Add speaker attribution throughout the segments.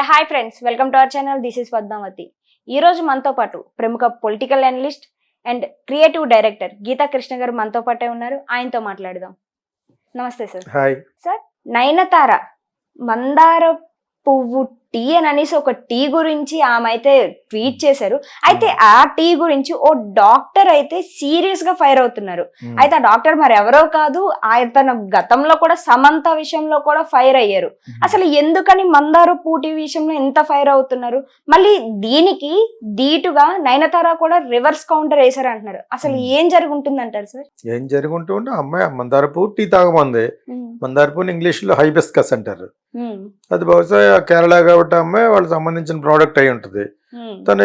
Speaker 1: Hi friends, welcome to our channel. This is Padmavathi. ఈ రోజు మనతో పాటు ప్రముఖ political analyst and creative director Geetha Krishna గారు మనతో పాటే ఉన్నారు. ఆయనతో మాట్లాడదాం. నమస్తే సార్.
Speaker 2: హాయ్
Speaker 1: సార్, నయనతార మందార పువ్వు టీ అని అనేసి ఒక టీ గురించి ఆమె అయితే ట్వీట్ చేశారు. అయితే ఆ టీ గురించి ఓ డాక్టర్ అయితే సీరియస్ గా ఫైర్ అవుతున్నారు. అయితే ఆ డాక్టర్ మరి ఎవరో కాదు, ఆయన గతంలో కూడా సమంత విషయంలో కూడా ఫైర్ అయ్యారు. అసలు ఎందుకని మందార పూటి విషయంలో ఎంత ఫైర్ అవుతున్నారు? మళ్ళీ దీనికి ధీటుగా నయనతార కూడా రివర్స్ కౌంటర్ వేశారు అంటున్నారు. అసలు ఏం జరుగుంటుంది అంటారు సార్?
Speaker 2: ఏం జరుగుంటుంటే అమ్మాయి మందార పువ్వు టీ తాగమంది. మందార పువ్వుని ఇంగ్లీష్ లో హైబిస్కస్ అంటారు. అది బహుశా కేరళ కాబట్టి అమ్మాయి వాళ్ళకి సంబంధించిన ప్రోడక్ట్ అయి ఉంటుంది. తను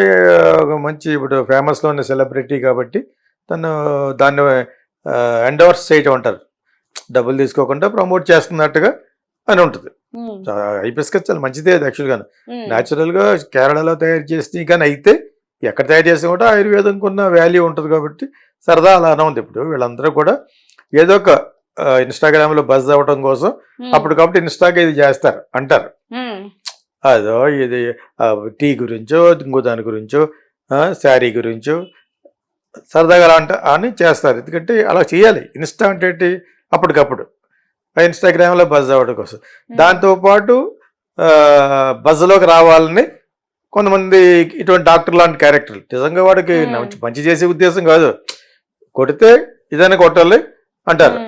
Speaker 2: మంచి ఇప్పుడు ఫేమస్ లో ఉన్న సెలబ్రిటీ కాబట్టి తను దాన్ని ఎండోర్స్ చేయటం అంటారు, డబ్బులు తీసుకోకుండా ప్రమోట్ చేస్తున్నట్టుగా అని ఉంటుంది. హైబిస్కస్ చాలా మంచిదే యాక్చువల్గా. న్యాచురల్ గా కేరళలో తయారు చేసి కానీ అయితే ఎక్కడ తయారు చేసినా కూడా ఆయుర్వేదంకి ఉన్న వాల్యూ ఉంటుంది కాబట్టి సరదా అలానే ఉంది. ఇప్పుడు వీళ్ళందరూ కూడా ఏదో ఒక ఇన్స్టాగ్రామ్ లో బజ్ అవ్వడం కోసం అప్పటికప్పుడు ఇన్స్టాగా ఇది చేస్తారు అంటారు. అదో ఇది టీ గురించో ఇంకో దాని గురించో శారీ గురించో సరదాగా అలా అని చేస్తారు. ఎందుకంటే అలా చేయాలి. ఇన్స్టా అంటే అప్పటికప్పుడు ఇన్స్టాగ్రామ్లో బజ్ అవ్వడం కోసం. దాంతోపాటు బజ్లోకి రావాలని కొంతమంది ఇటువంటి డాక్టర్ లాంటి క్యారెక్టర్లు నిజంగా వాడికి మంచి చేసే ఉద్దేశం కాదు, కొడితే ఇదైనా కొట్టాలి అంటారు,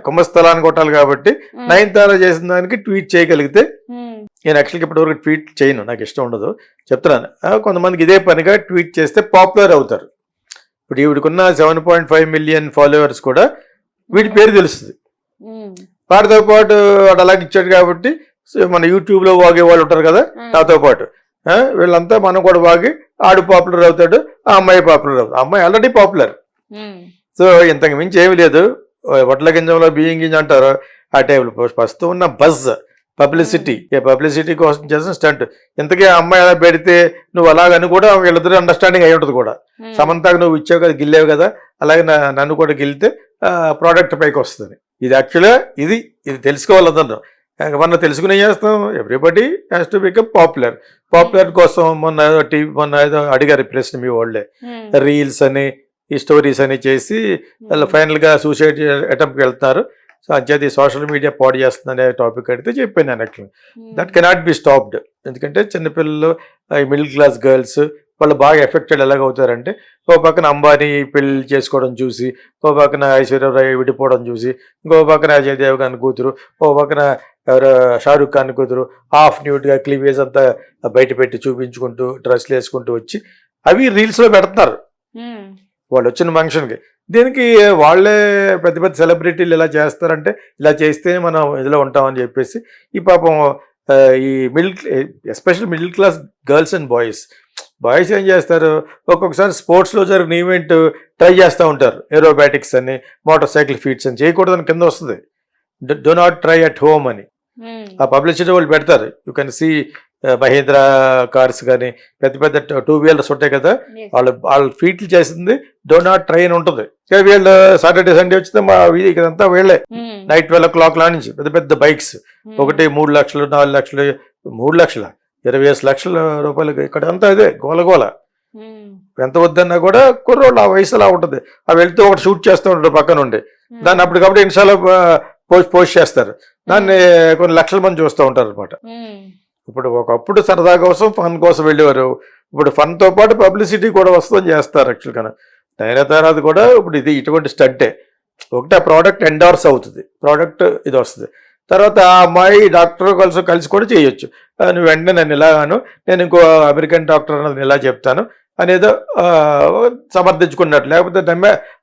Speaker 2: కుంభస్థలాన్ని కొట్టాలి. కాబట్టి నయనతార చేసిన దానికి ట్వీట్ చేయగలిగితే, నేను యాక్చువల్గా ఇప్పటివరకు ట్వీట్ చేయను, నాకు ఇష్టం ఉండదు చెప్తున్నాను. కొంతమందికి ఇదే పనిగా ట్వీట్ చేస్తే పాపులర్ అవుతారు. ఇప్పుడు ఈవిడికున్న 7.5 మిలియన్ ఫాలోవర్స్ కూడా వీడి పేరు తెలుస్తుంది. వాటితో పాటు వాడు అలాగే ఇచ్చాడు కాబట్టి మన యూట్యూబ్లో వాగే వాళ్ళు ఉంటారు కదా, నాతో పాటు వీళ్ళంతా మనం కూడా వాగి ఆడు పాపులర్ అవుతాడు, ఆ అమ్మాయి పాపులర్ అవుతుంది. ఆ అమ్మాయి ఆల్రెడీ పాపులర్. సో ఇంతకు మించి ఏమి లేదు. వడ్ల గింజంలో బియ్యం గింజ అంటారు ఆ టైంలో. ప్రస్తుతం ఉన్న బజ్ పబ్లిసిటీ కోసం చేసిన స్టంట్. ఇంతకీ ఆ అమ్మాయి అలా పెడితే నువ్వు అలాగని కూడా వీళ్ళిద్దరూ అండర్స్టాండింగ్ అయి ఉంటుంది కూడా. సమంతకు నువ్వు ఇచ్చావు కదా, గిల్లేవు కదా, అలాగే నన్ను కూడా గిల్లితే ప్రోడక్ట్ పైకి వస్తుంది. ఇది యాక్చువల్గా ఇది తెలుసుకోవాలన్నారు. మనం తెలుసుకుని చేస్తాం. Everybody has to become popular కోసం మొన్న ఏదో అడిగారు ప్రశ్న మీ వాళ్ళే, రీల్స్ అని ఈ స్టోరీస్ అని చేసి వాళ్ళు ఫైనల్గా సూసైడ్ అటెంప్ట్కి వెళ్తున్నారు. సో అంచేది సోషల్ మీడియా పాడు చేస్తుందనే టాపిక్ అడిగితే చెప్పాను నేను actually that cannot be stopped. ఎందుకంటే చిన్నపిల్లలు, మిడిల్ క్లాస్ గర్ల్స్ వాళ్ళు బాగా ఎఫెక్టెడ్ ఎలాగవుతారంటే, ఓ పక్కన అంబానీ పెళ్లి చేసుకోవడం చూసి, ఓ పక్కన ఐశ్వర్యరాయ్ విడిపోవడం చూసి, ఇంకో పక్కన అజయ్ దేవగన్ కూతురు, ఓ పక్కన ఎవరో షారూఖ్ ఖాన్ కూతురు హాఫ్ న్యూడ్గా క్లీవేజ్ అంతా బయట పెట్టి చూపించుకుంటూ డ్రెస్లు వేసుకుంటూ వచ్చి అవి రీల్స్లో పెడుతున్నారు వాళ్ళు వచ్చిన ఫంక్షన్కి. దీనికి వాళ్ళే పెద్ద పెద్ద సెలబ్రిటీలు ఇలా చేస్తారంటే, ఇలా చేస్తే మనం ఇదిలో ఉంటామని చెప్పేసి ఈ పాపం ఈ special middle class girls and boys ఏం చేస్తారు, ఒక్కొక్కసారి స్పోర్ట్స్లో జరిగిన ఈవెంట్ ట్రై చేస్తూ ఉంటారు. ఏరోబాటిక్స్ అని, మోటార్ సైకిల్ ఫీట్స్ అని చేయకూడదని కింద వస్తుంది, do not try at home అని. ఆ పబ్లిసిటీ వాళ్ళు పెడతారు. You can see Mahindra cars కానీ పెద్ద పెద్ద 2 వీలర్స్ ఉంటాయి కదా, వాళ్ళు ఫీట్లు చేసింది డో నాట్ ట్రై అని ఉంటుంది. వీళ్ళు సాటర్డే సండే వచ్చితే మా ఇదంతా వీళ్ళే నైట్ 12 o'clock నుంచి పెద్ద పెద్ద బైక్స్, ఒకటి 3 లక్షలు 4 లక్షలు 3 లక్షల 25 లక్షల రూపాయలు. ఇక్కడ అంతా అదే గోలగోల. ఎంత వద్దన్నా కూడా కుర్రోళ్ళు ఆ వయసులా ఉంటుంది. అవి వెళ్తూ ఒకటి షూట్ చేస్తూ ఉంటారు పక్క నుండి. దాన్ని అప్పటికప్పుడు ఇన్స్టాలో పోస్ట్ చేస్తారు. దాన్ని కొన్ని లక్షల మంది చూస్తూ ఉంటారు అనమాట. ఇప్పుడు ఒకప్పుడు సరదా కోసం ఫన్ కోసం వెళ్ళేవారు. ఇప్పుడు ఫన్తో పాటు పబ్లిసిటీ కూడా వస్తుందని చేస్తారు యాక్చువల్గా. నయనతారది కూడా ఇప్పుడు ఇది ఇటువంటి స్టంటే. ఒకటి ఆ ప్రోడక్ట్ ఎండోర్స్ అవుతుంది, ప్రోడక్ట్ ఇది వస్తుంది. తర్వాత ఆ అమ్మాయి డాక్టర్ కలిసి కూడా చేయొచ్చు. నువ్వు వెంటనే నన్ను ఇలాగాను, నేను ఇంకో అమెరికన్ డాక్టర్ అన్నది ఇలా చెప్తాను అనేదో సమర్థించుకున్నట్టు. లేకపోతే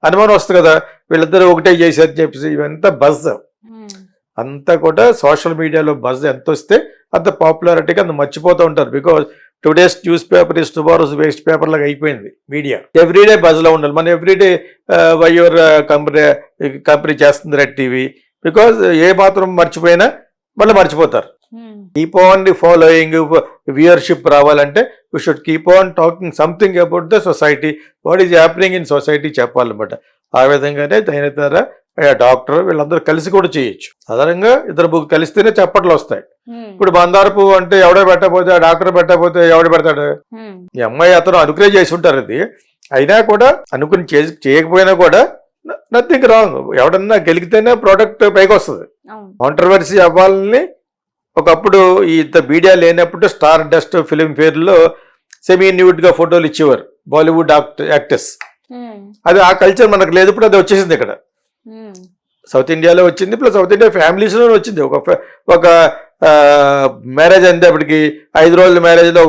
Speaker 2: అనుమానం వస్తుంది కదా, వీళ్ళిద్దరూ ఒకటే చేసేది చెప్పేసి. ఇవంతా బజ్ అంతా కూడా సోషల్ మీడియాలో బజ్ ఎంత వస్తే అంత పాపులారిటీగా అంత మర్చిపోతూ ఉంటారు. Because today's news paper is tomorrow's waste paper లాగా అయిపోయింది మీడియా. ఎవ్రీడే బజ్లో ఉండాలి. మనం ఎవ్రీడే యువర్ కంపెనీ చేస్తుంది రెడ్ టీవీ. బికాజ్ ఏ మాత్రం మర్చిపోయినా మళ్ళీ మర్చిపోతారు. కీప్ ఆన్ ఫాలోయింగ్, వ్యూయర్షిప్ రావాలంటే we should keep on talking something about the society, what is happening in society చెప్పాలన్నమాట. ఆ విధంగానే నయనతార డాక్టర్ వీళ్ళందరూ కలిసి కూడా చేయొచ్చు. సాధారణంగా ఇద్దరు ముగ్గురు కలిస్తేనే చప్పట్లు వస్తాయి. ఇప్పుడు బందారపు అంటే ఎవడో పెట్టకపోతే, ఆ డాక్టర్ పెట్టకపోతే ఎవడు పెడతాడు? ఈ అమ్మాయి అతను అనుకునే చేసి ఉంటారు. ఇది అయినా కూడా అనుకుని చేయకపోయినా కూడా నథింగ్ రాంగ్. ఎవడన్నా గెలిగితేనే ప్రోడక్ట్ పైకి వస్తుంది. కాంట్రవర్సీ అవ్వాలని ఒకప్పుడు ఇంత మీడియా లేనప్పుడు స్టార్ డస్ట్ ఫిలిం ఫేర్లో సెమీ న్యూడ్ గా ఫోటోలు ఇచ్చేవారు బాలీవుడ్ యాక్టర్స్. అది ఆ కల్చర్ మనకు లేదు. ఇప్పుడు అది వచ్చేసింది ఇక్కడ సౌత్ ఇండియాలో వచ్చింది, ప్లస్ సౌత్ ఇండియా ఫ్యామిలీస్ లో వచ్చింది. ఒక మ్యారేజ్ అందేపటికి 5 రోజుల మ్యారేజ్ లో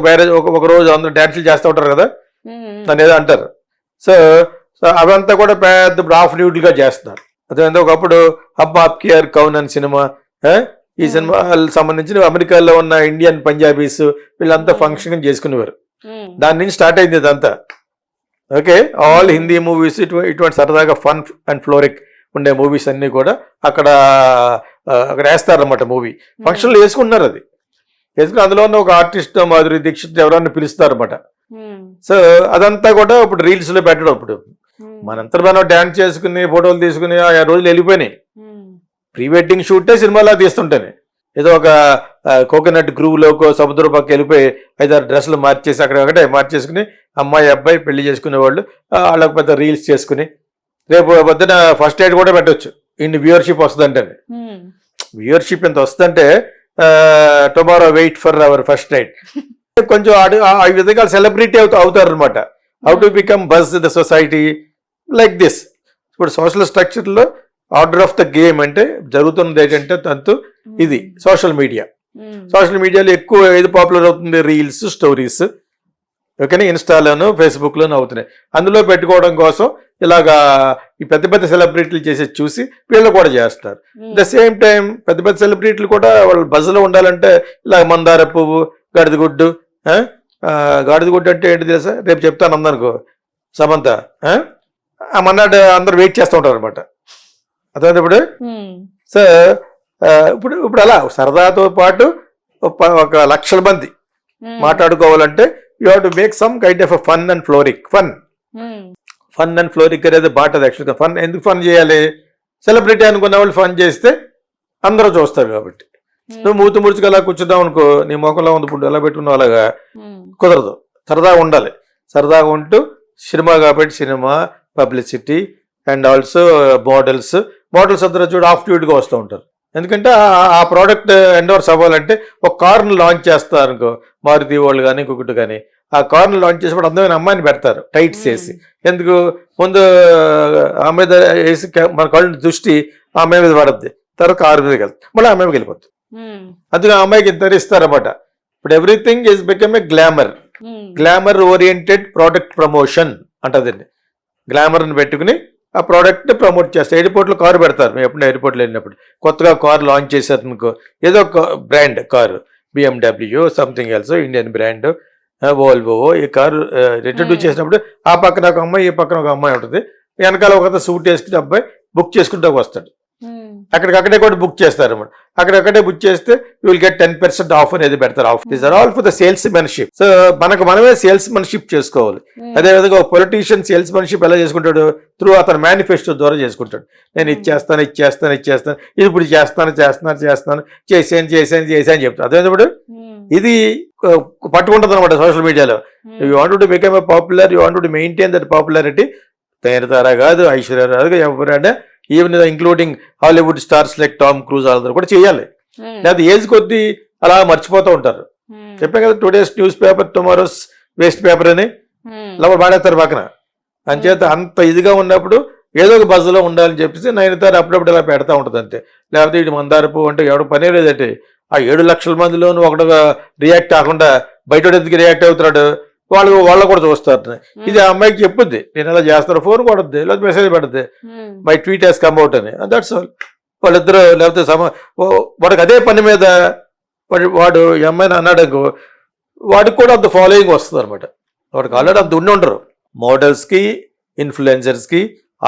Speaker 2: ఒక రోజు అందరూ డాన్సులు చేస్తూ ఉంటారు కదా, దాన్ని ఏదో అంటారు. సో అవంతా కూడా పెద్ద హాఫ్ న్యూడ్ గా చేస్తున్నారు. అదే ఒకప్పుడు హబ్ ఆప్కి యార్ కౌన్ అని సినిమా, ఈ సినిమా సంబంధించిన అమెరికాలో ఉన్న ఇండియన్ పంజాబీస్ వీళ్ళంతా ఫంక్షన్ చేసుకునేవారు. దాని నుంచి స్టార్ట్ అయింది ఇదంతా. ఓకే, ఆల్ హిందీ మూవీస్ ఇటువంటి సరదాగా ఫన్ అండ్ ఫ్లోరిక్ ఉండే మూవీస్ అన్ని కూడా అక్కడ వేస్తారన్నమాట. మూవీ ఫంక్షన్లు వేసుకుంటున్నారు. అది వేసుకుని అందులో ఉన్న ఒక ఆర్టిస్ట్ మాధురి దీక్షిత్ ఎవరన్నా పిలుస్తారన్నమాట. సో అదంతా కూడా ఇప్పుడు రీల్స్ లో పెట్టడం. ఇప్పుడు మనంతా మనం డాన్స్ చేసుకుని ఫోటోలు తీసుకుని ఆ రోజులు వెళ్ళిపోయినాయి. ప్రీ వెడ్డింగ్ షూటే సినిమాలా తీస్తుంటేనే ఏదో ఒక కోకోనట్ గ్రూవ్ లోకో సముద్రం పక్క వెళ్ళిపోయి 5-6 డ్రెస్సులు మార్చేసి అక్కడ ఒకటే మార్చేసుకుని అమ్మాయి అబ్బాయి పెళ్లి చేసుకునే వాళ్ళు వాళ్ళకి పెద్ద రీల్స్ చేసుకుని రేపు పొద్దున ఫస్ట్ ఎయిడ్ కూడా పెట్టవచ్చు. ఇన్ని వ్యూవర్షిప్ వస్తుందంటే, వ్యూవర్షిప్ ఎంత వస్తుందంటే tomorrow wait for our first night. కొంచెం ఆ విధంగా సెలబ్రిటీ అవుతారు అనమాట. How to become buzz the society like this. ఇప్పుడు సోషల్ స్ట్రక్చర్లో ఆర్డర్ ఆఫ్ ద గేమ్ అంటే జరుగుతున్నది ఏంటంటే తంతు ఇది సోషల్ మీడియా. సోషల్ మీడియాలో ఎక్కువ ఏది పాపులర్ అవుతుంది? Reels, stories. ఓకేనా, ఇన్స్టాలోను ఫేస్బుక్లోను అవుతున్నాయి. అందులో పెట్టుకోవడం కోసం ఇలాగా ఈ పెద్ద పెద్ద సెలబ్రిటీలు చేసేది చూసి వీళ్ళు కూడా చేస్తారు. ద సేమ్ టైం పెద్ద పెద్ద సెలబ్రిటీలు కూడా వాళ్ళు బజ్లో ఉండాలంటే ఇలా మందార పువ్వు, గాడిదగుడ్డు. గాడిదగుడ్డు అంటే ఏంటి తెలుసా? రేపు చెప్తాను అందనుకో సమంత. ఆ మన్నాడు అందరు వెయిట్ చేస్తూ ఉంటారు అనమాట. అదే ఇప్పుడు సో ఇప్పుడు అలా సరదాతో పాటు 1 లక్షల మంది మాట్లాడుకోవాలంటే you have to make some kind of fun and fluoric. Fun and fluoric అనేది బాటది. యాక్చువల్గా ఫన్ ఎందుకు ఫన్ చేయాలి? సెలబ్రిటీ అనుకున్న వాళ్ళు ఫన్ చేస్తే అందరూ చూస్తారు కాబట్టి. నువ్వు మూతి ముడుచుకు అలా కూర్చున్నావు అనుకో, నీ మొక్కలో ఉంది ఇప్పుడు ఎలా పెట్టుకున్నావు అలాగా కుదరదు. సరదాగా ఉండాలి. సరదాగా ఉంటూ సినిమా కాబట్టి cinema, publicity and also models అందరూ చూడు ఆఫ్ డ్యూటీగా వస్తూ ఉంటారు. ఎందుకంటే ఆ ప్రోడక్ట్ ఎండోర్స్ అవ్వాలంటే ఒక కార్ను లాంచ్ చేస్తారు అనుకో, మారుతి వాళ్ళు కానీ ఇంకొకటి కానీ, ఆ కార్ను లాంచ్ చేసినప్పుడు అందమైన అమ్మాయిని పెడతారు టైట్స్ వేసి. ఎందుకు? ముందు ఆమె మీద వేసి మన కళ్ళు దృష్టి ఆ అమ్మాయి మీద పడద్ది, తర్వాత కారు మీదకి వెళ్తుంది, మళ్ళీ ఆ అమ్మాయికి వెళ్ళిపోతుంది. అందుకే ఆ అమ్మాయికి ఇంత ఇస్తారన్నమాట. ఇప్పుడు everything is become a glamour oriented product promotion అంటదండి. గ్లామర్ని పెట్టుకుని ఆ ప్రోడక్ట్ ప్రమోట్ చేస్తారు. ఎయిర్పోర్ట్లో కారు పెడతారు. మేము ఎప్పుడు ఎయిర్పోర్ట్లో వెళ్ళినప్పుడు కొత్తగా కారు లాంచ్ చేశారు అనుకో, ఏదో ఒక brand car, BMW something else, Indian brand, Volvo, ఈ కారు ఇంట్రడ్యూస్ చేసినప్పుడు ఆ పక్కన ఒక అమ్మాయి, ఈ పక్కన ఒక అమ్మాయి ఉంటుంది. వెనకాల ఒక సూట్ వేసుకుని అబ్బాయి బుక్ చేసుకుంటూ వస్తాడు. అక్కడికక్కడే కూడా బుక్ చేస్తారు అన్నమాట. అక్కడక్కడే బుక్ చేస్తే యూ విల్ గెట్ 10% ఆఫ్ అనేది పెడతారు. Off these are all for the salesmanship. So మనమే సేల్స్ మెన్షిప్ చేసుకోవాలి. అదేవిధంగా ఒక పొలిటీషియన్ సేల్స్ మెన్షిప్ ఎలా చేసుకుంటాడు? త్రూ అతను మేనిఫెస్టో ద్వారా చేసుకుంటాడు. నేను ఇచ్చేస్తాను, ఇది ఇప్పుడు చేస్తాను, చేసాను చెప్తాను. అదేవిధంగా ఇది పట్టుకుంటుంది అనమాట సోషల్ మీడియాలో. You want to become a popular, you want to maintain that popularity. తయారుతారా కాదు, ఐశ్వర్య కాదు, ఎవరైనా even including Hollywood stars like Tom Cruise వాళ్ళందరూ కూడా చేయాలి. లేదా ఏజ్ కొద్దీ అలా మర్చిపోతూ ఉంటారు. చెప్పాను కదా, today's news paper tomorrow's waste paper అని ఇలా వాడేస్తారు పక్కన. అంచేత అంత ఇదిగా ఉన్నప్పుడు ఏదో ఒక బజ్లో ఉండాలని చెప్పేసి నైన్తారు అప్పుడప్పుడు ఇలా పెడతా ఉంటుంది అంతే. లేకపోతే ఇటు మందారపు అంటే ఎవడ పనే లేదంటే ఆ 7 లక్షల మందిలోనూ ఒకటిగా రియాక్ట్ కాకుండా బయట ఎందుకు రియాక్ట్ అవుతున్నాడు వాళ్ళు కూడా చూస్తారు. ఇది ఆ అమ్మాయికి చెప్పుద్ది, నేను ఎలా చేస్తాను, ఫోన్ కొడుద్ది, లేకపోతే మెసేజ్ పెడుద్ది, my tweet has come out అని. That's all. వాళ్ళిద్దరు లేకపోతే వాడికి అదే పని మీద వాడు ఈ అమ్మాయిని అన్నాడు, వాడికి కూడా అంత ఫాలోయింగ్ వస్తుంది అనమాట. వాడికి ఆల్రెడీ అంత ఉండి ఉండరు. మోడల్స్కి, ఇన్ఫ్లుయెన్సర్స్కి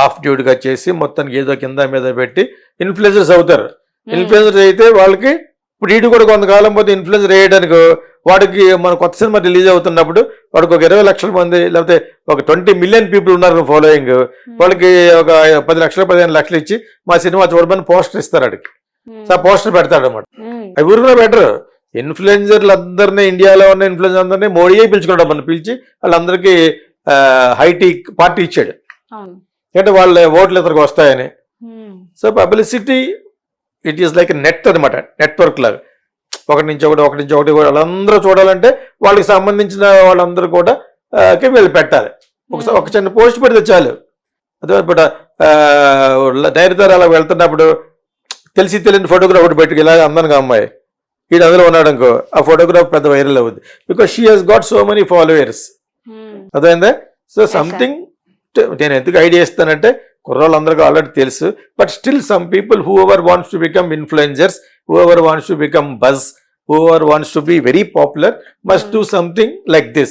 Speaker 2: ఆఫ్ డ్యూటీగా చేసి మొత్తానికి ఏదో కింద మీద పెట్టి ఇన్ఫ్లుయెన్సర్స్ అవుతారు. ఇన్ఫ్లుయెన్సర్స్ అయితే వాళ్ళకి ఇప్పుడు వీడు కూడా కొంతకాలం పోతే ఇన్ఫ్లుయెన్సర్ వేయడానికి వాడికి మన కొత్త సినిమా రిలీజ్ అవుతున్నప్పుడు వాడికి ఒక 20 లక్షల మంది లేకపోతే ఒక 20 మిలియన్ పీపుల్ ఉన్నారు ఫాలోయింగ్, వాళ్ళకి ఒక 10 లక్షలు 15 లక్షలు ఇచ్చి మా సినిమా చూడమని పోస్టర్ ఇస్తారు వాడికి. సో ఆ పోస్టర్ పెడతాడు అనమాట. అవి ఊరు కూడా బెటర్. ఇన్ఫ్లుయెన్సర్లు అందరినీ, ఇండియాలో ఉన్న ఇన్ఫ్లుయెన్సర్ అందరినీ మోడీయే పిలుచుకోవడం, మనం పిలిచి వాళ్ళందరికీ హైటీ పార్టీ ఇచ్చాడు. అంటే వాళ్ళ ఓట్లు ఇతరికి వస్తాయని. So publicity it is like net అనమాట, నెట్వర్క్ లాగా. ఒకటి నుంచి ఒకటి వాళ్ళందరూ చూడాలంటే వాళ్ళకి సంబంధించిన వాళ్ళందరూ కూడా వీళ్ళు పెట్టాలి. ఒక చిన్న పోస్ట్ పెడితే చాలు. అదే ఇప్పుడు డైరెక్టర్ అలా వెళ్తున్నప్పుడు తెలిసి తెలియని ఫోటోగ్రాఫ్ ఒకటి పెట్టుకు ఇలా అందంగా అమ్మాయి వీడు అందులో ఉన్నాడు అనుకో, ఆ ఫోటోగ్రాఫ్ పెద్ద వైరల్ అవుద్ది. Because she has got so many followers. అదేందా? సో సంథింగ్ నేను ఎందుకు ఐడియా ఇస్తానంటే కుర్రోళ్ళందరికీ ఆల్రెడీ తెలుసు. But still some people whoever wants to become influencers, whoever wants to become buzz, whoever wants to be very popular must do something like this.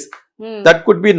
Speaker 2: That could be